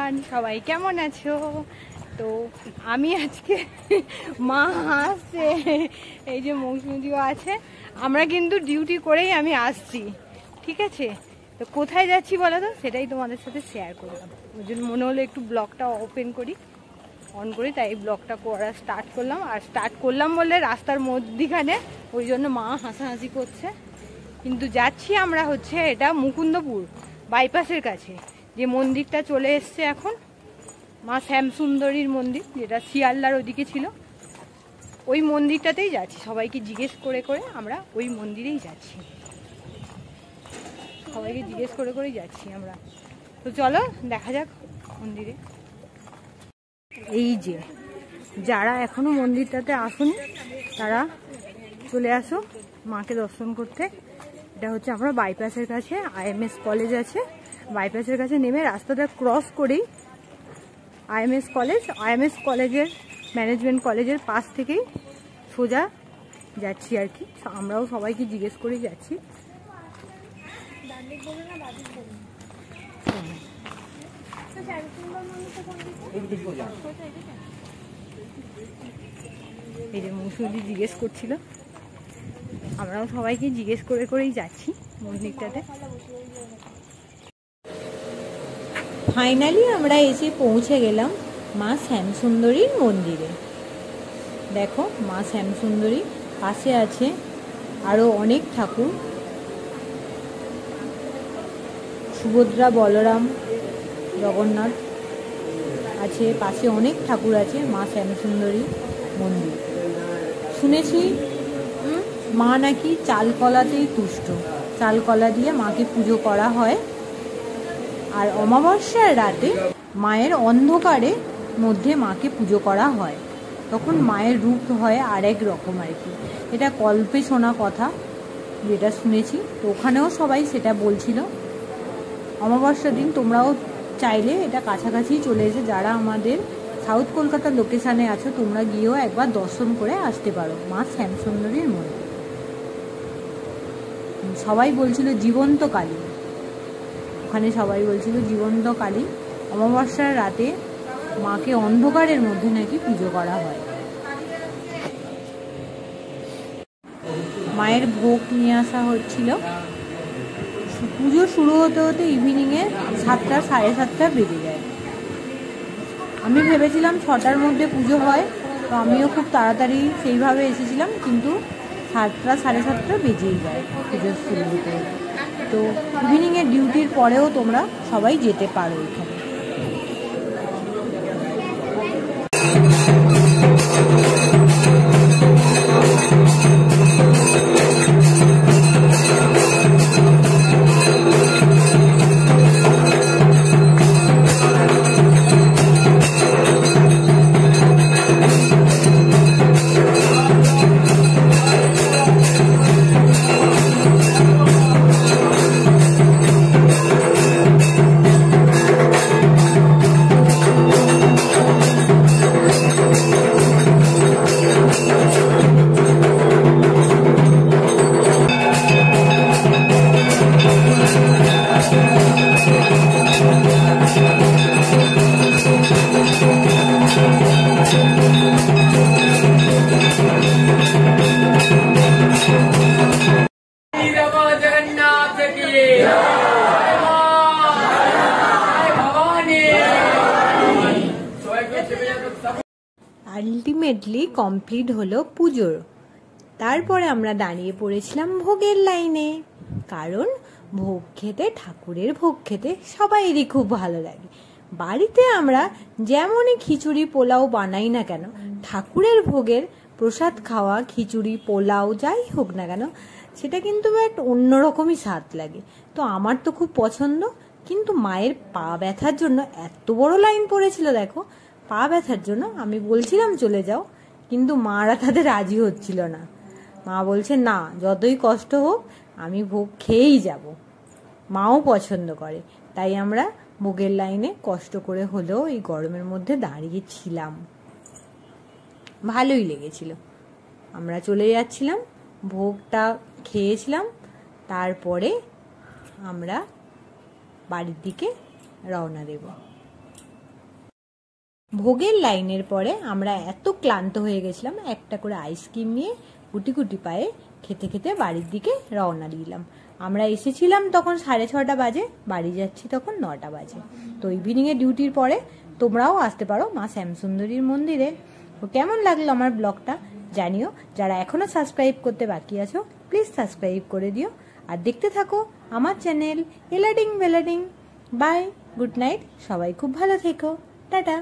Everyone, সবাই কেমন আছো? তো আমি আজকে মা আসছে, এই যে মৌসুমিও আছে, আমরা কিন্তু ডিউটি করেই আমি আসছি, ঠিক আছে? তো কোথায় যাচ্ছি বলো তো, সেটাই তোমাদের সাথে শেয়ার করলাম। ওই জন্য মনে হলো একটু ব্লগটা অন করি, তাই ব্লগটা করা স্টার্ট করলাম। আর স্টার্ট করলাম বলে রাস্তার মধ্যিখানে, ওই জন্য মা হাসাহাসি করছে। কিন্তু যাচ্ছি আমরা হচ্ছে এটা মুকুন্দপুর বাইপাসের কাছে, যে মন্দিরটা চলে এসছে এখন, মা শ্যামসুন্দরীর মন্দির, যেটা শিয়ালদার ওদিকে ছিল, ওই মন্দিরটাতেই যাচ্ছি। সবাইকে জিজ্ঞেস করে করে আমরা ওই মন্দিরেই যাচ্ছি, সবাইকে জিজ্ঞেস করে করেই যাচ্ছি আমরা। তো চলো দেখা যাক মন্দিরে। এই যে যারা এখনো মন্দিরটাতে আসেনি তারা চলে আসো মাকে দর্শন করতে। এটা হচ্ছে আমরা বাইপাসের কাছে, আইএমএস কলেজ আছে, বাইপাসের কাছে নেমে রাস্তাটা ক্রস করেই আইএমএস কলেজের, ম্যানেজমেন্ট কলেজের পাশ থেকেই সোজা যাচ্ছি আর কি। আমরাও সবাইকে জিজ্ঞেস করেই যাচ্ছি। এই যে মৌসুমি জিজ্ঞেস করছিল, আমরাও সবাইকে জিজ্ঞেস করে করেই যাচ্ছি মন্দিরটাতে। ফাইনালি আমরা এসে পৌঁছে গেলাম মা শ্যামসুন্দরীর মন্দিরে। দেখো মা শ্যামসুন্দরী, পাশে আছে আরও অনেক ঠাকুর, সুভদ্রা, বলরাম, জগন্নাথ আছে, পাশে অনেক ঠাকুর আছে। মা শ্যামসুন্দরী মন্দির, শুনেছি মা নাকি চালকলাতেই তুষ্ট, চালকলা দিয়ে মাকে পুজো করা হয়। আর অমাবস্যার রাতে মায়ের অন্ধকারে মধ্যে মাকে পুজো করা হয়, তখন মায়ের রূপ হয় আরেক রকম আর কি। এটা কল্পে শোনা কথা, যেটা শুনেছি। তো ওখানেও সবাই সেটা বলছিল। অমাবস্যার দিন তোমরাও চাইলে, এটা কাছাকাছি চলে এসে যারা আমাদের সাউথ কলকাতার লোকেশানে আছো, তোমরা গিয়েও একবার দর্শন করে আসতে পারো মা শ্যামসুন্দরীর মন্দির। সবাই বলছিল জীবন্ত কালী, ওখানে সবাই বলছিল জীবন্ত কালী। অমাবস্যার রাতে মাকে অন্ধকারের মধ্যে নাকি পুজো করা হয়। মায়ের ভোগ নিয়ে আসা হচ্ছিল। পুজো শুরু হতে হতে ইভিনিংয়ে 7টা, 7:30 বেজে যায়। আমি ভেবেছিলাম 6টার মধ্যে পুজো হয়, তো আমিও খুব তাড়াতাড়ি সেইভাবে এসেছিলাম, কিন্তু 7টা, 7:30 বেজেই যায় পুজোর শুরু হতে। তো ইভিনিংয়ের ডিউটির পরেও তোমরা সবাই যেতে পারো এখানে। আলটিমেটলি কমপ্লিট হলো পুজোর। তারপরে আমরা দাঁড়িয়ে পড়েছিলাম ভোগের লাইনে, কারণ ভোগ খেতে, ঠাকুরের ভোগ খেতে সবাইরই খুব ভালো লাগে। বাড়িতে আমরা যেমনই খিচুড়ি পোলাও বানাই না কেন, ঠাকুরের ভোগের প্রসাদ খাওয়া, খিচুড়ি পোলাও যাই হোক না কেন, সেটা কিন্তু একটা অন্যরকমই স্বাদ লাগে। তো আমার তো খুব পছন্দ। কিন্তু মায়ের পা ব্যথার জন্য এত বড় লাইন পড়েছিল, দেখো পা ব্যথার জন্য। আমি বলছিলাম চলে যাও, কিন্তু মারা তাদের রাজি হচ্ছিল না। মা বলছে না, যতই কষ্ট হোক আমি ভোগ খেয়েই যাব। মাও পছন্দ করে, তাই আমরা ভোগের লাইনে কষ্ট করে হলেও এই গরমের মধ্যে দাঁড়িয়েছিলাম। ভালোই লেগেছিল। আমরা চলে যাচ্ছিলাম, ভোগটা খেয়েছিলাম, তারপরে আমরা বাড়ির দিকে রওনা দেব। ভোগের লাইনের পরে আমরা এত ক্লান্ত হয়ে গেছিলাম, একটা করে আইসক্রিম নিয়ে গুটি গুটি পায়ে খেতে খেতে বাড়ির দিকে রওনা দিলাম। আমরা এসেছিলাম তখন 6:30 বাজে, বাড়ি যাচ্ছি তখন 9টা বাজে। তো ইভিনিংয়ে ডিউটির পরে তোমরাও আসতে পারো মা শ্যামসুন্দরীর মন্দিরে। তো কেমন লাগলো আমার ব্লগটা জানিও। যারা এখনও সাবস্ক্রাইব করতে বাকি আছো প্লিজ সাবস্ক্রাইব করে দিও, আর দেখতে থাকো আমার চ্যানেল এলাডিং বেলাডিং। বাই, গুড নাইট, সবাই খুব ভালো থেকো, টাটা।